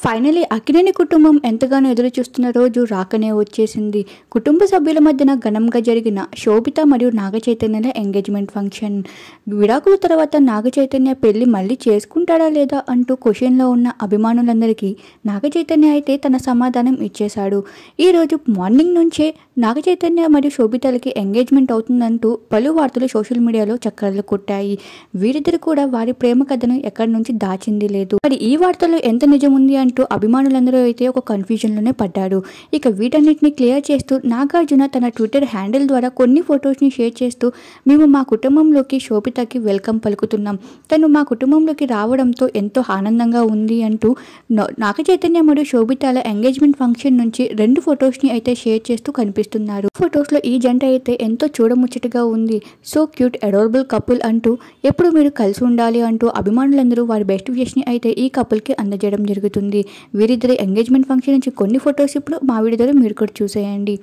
Finally Akkineni కుటుంబం ఎంతగానో ఎదురు చూస్తున్న రోజు రాకనే వచ్చేసింది. కుటుంబ సభ్యుల మధ్యన ఘనంగా జరిగిన శోభిత మరియు నాగచైతన్యల ఎంగేజ్మెంట్ ఫంక్షన్. విడాకుల తర్వాత నాగచైతన్య పెళ్లి మళ్ళీ చేసుకుంటాడా లేదా అంటూ క్వశ్చన్లో ఉన్న అభిమానులందరికీ నాగచైతన్య అయితే తన సమాధానం ఇచ్చేశాడు. ఈరోజు మార్నింగ్ నుంచే నాగచైతన్య మరియు శోభితలకి ఎంగేజ్మెంట్ అవుతుందంటూ పలు వార్తలు సోషల్ మీడియాలో చక్కర్లు కొట్టాయి. వీరిద్దరు కూడా వారి ప్రేమ కథను ఎక్కడి నుంచి దాచింది లేదు. మరి ఈ వార్తలో ఎంత నిజం ఉంది అంటూ అభిమానులందరూ అయితే ఒక కన్ఫ్యూజన్లోనే పడ్డారు. ఇక వీటన్నిటిని క్లియర్ చేస్తూ నాగార్జున తన ట్విట్టర్ హ్యాండిల్ ద్వారా కొన్ని ఫొటోస్ని షేర్ చేస్తూ, మేము మా కుటుంబంలోకి శోభితకి వెల్కమ్ పలుకుతున్నాం, తను మా కుటుంబంలోకి రావడంతో ఎంతో ఆనందంగా ఉంది అంటూ నాగచైతన్య మరియు శోభితల ఎంగేజ్మెంట్ ఫంక్షన్ నుంచి 2 ఫొటోస్ని అయితే షేర్ చేస్తూ కనిపిస్తున్నారు. ఫొటోస్లో ఈ జంట అయితే ఎంతో చూడముచ్చటగా ఉంది, సో క్యూట్ అడోరబుల్ కపుల్ అంటూ, ఎప్పుడు మీరు కలిసి ఉండాలి అంటూ అభిమానులందరూ వారి బెస్ట్ విషెస్ని అయితే ఈ కపుల్కి అందజేయడం జరుగుతుంది. వీరిద్దరి ఎంగేజ్మెంట్ ఫంక్షన్ నుంచి కొన్ని ఫొటోస్ ఇప్పుడు మా వీడియో ద్వారా మీరు కూడా చూసేయండి.